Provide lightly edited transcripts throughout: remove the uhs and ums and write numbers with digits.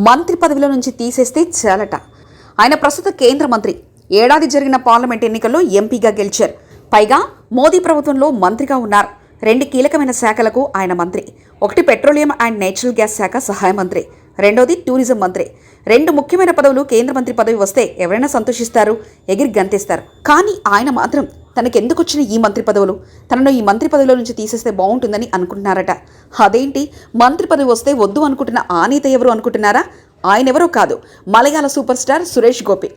మంత్రి పదవిలో నుంచి తీసేస్తే చాలట. ఆయన ప్రస్తుత కేంద్ర మంత్రి. ఏడాది జరిగిన పార్లమెంట్ ఎన్నికల్లో ఎంపీగా గెలిచారు. పైగా మోదీ ప్రభుత్వంలో మంత్రిగా ఉన్నారు. 2 కీలకమైన శాఖలకు ఆయన మంత్రి. ఒకటి పెట్రోలియం అండ్ నేచురల్ గ్యాస్ శాఖ సహాయ మంత్రి, రెండోది టూరిజం మంత్రి. 2 ముఖ్యమైన పదవులు. కేంద్ర మంత్రి పదవి వస్తే ఎవరైనా సంతోషిస్తారు, ఎగిరి గంతేస్తారు. కానీ ఆయన మాత్రం తనకెందుకొచ్చిన ఈ మంత్రి పదవులు, తనను ఈ మంత్రి పదవిలో నుంచి తీసేస్తే బాగుంటుందని అనుకుంటున్నారట. అదేంటి, మంత్రి పదవి వస్తే వద్దు అనుకుంటున్న ఆ నేత ఎవరు అనుకుంటున్నారా? ఆయనెవరో కాదు, మలయాళ సూపర్ స్టార్ సురేష్ గోపి.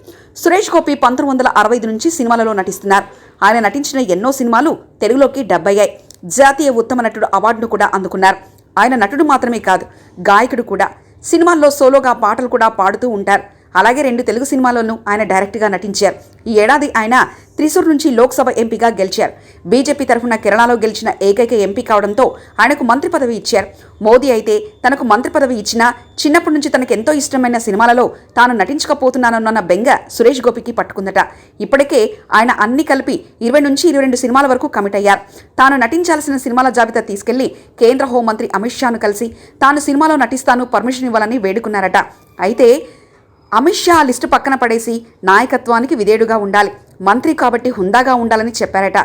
సురేష్ గోపి 1965 నుంచి సినిమాలలో నటిస్తున్నారు. ఆయన నటించిన ఎన్నో సినిమాలు తెలుగులోకి డబ్ అయ్యాయి. జాతీయ ఉత్తమ నటుడు అవార్డును కూడా అందుకున్నారు. ఆయన నటుడు మాత్రమే కాదు, గాయకుడు కూడా. సినిమాల్లో సోలోగా పాటలు కూడా పాడుతూ ఉంటారు. అలాగే 2 తెలుగు సినిమాల్లోనూ ఆయన డైరెక్ట్గా నటించారు. ఈ ఏడాది ఆయన త్రిశూర్ నుంచి లోక్సభ ఎంపీగా గెలిచారు. బీజేపీ తరఫున కేరళలో గెలిచిన ఏకైక ఎంపీ కావడంతో ఆయనకు మంత్రి పదవి ఇచ్చారు. మోదీ అయితే తనకు మంత్రి పదవి ఇచ్చినా చిన్నప్పటి నుంచి తనకెంతో ఇష్టమైన సినిమాలలో తాను నటించకపోతున్నానన్న బెంగ సురేష్ గోపికి పట్టుకుందట. ఇప్పటికే ఆయన అన్ని కలిపి 20 నుంచి 22 సినిమాల వరకు కమిట్ అయ్యారు. తాను నటించాల్సిన సినిమాల జాబితా తీసుకెళ్లి కేంద్ర హోంమంత్రి అమిత్ షాను కలిసి తాను సినిమాలో నటిస్తాను పర్మిషన్ ఇవ్వాలని వేడుకున్నారట. అయితే అమిత్ షా లిస్టు పక్కన పడేసి నాయకత్వానికి విధేయుడుగా ఉండాలి, మంత్రి కాబట్టి హుందాగా ఉండాలని చెప్పారట.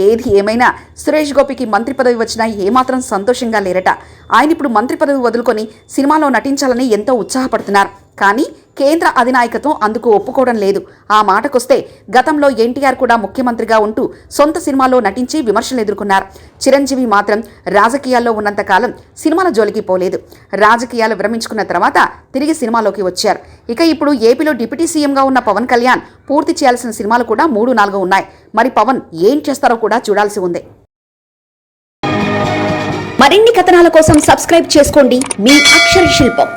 ఏది ఏమైనా సురేష్ గోపికి మంత్రి పదవి వచ్చినా ఏమాత్రం సంతోషంగా లేరట. ఆయన ఇప్పుడు మంత్రి పదవి వదులుకొని సినిమాలో నటించాలని ఎంతో ఉత్సాహపడుతున్నారు. కానీ కేంద్ర అధినాయకత్వం అందుకు ఒప్పుకోవడం లేదు. ఆ మాటకొస్తే గతంలో ఎన్టీఆర్ కూడా ముఖ్యమంత్రిగా ఉంటూ సొంత సినిమాలో నటించి విమర్శలు ఎదుర్కొన్నారు. చిరంజీవి మాత్రం రాజకీయాల్లో ఉన్నంతకాలం సినిమాల జోలికి పోలేదు. రాజకీయాలు విరమించుకున్న తర్వాత తిరిగి సినిమాలోకి వచ్చారు. ఇక ఇప్పుడు ఏపీలో డిప్యూటీ సీఎంగా ఉన్న పవన్ కళ్యాణ్ పూర్తి చేయాల్సిన సినిమాలు కూడా 3-4 ఉన్నాయి. మరి పవన్ ఏం చేస్తారో కూడా చూడాల్సి ఉంది. మరిన్ని కథనాల కోసం సబ్స్క్రైబ్ చేసుకోండి మీ అక్షర శిల్పం.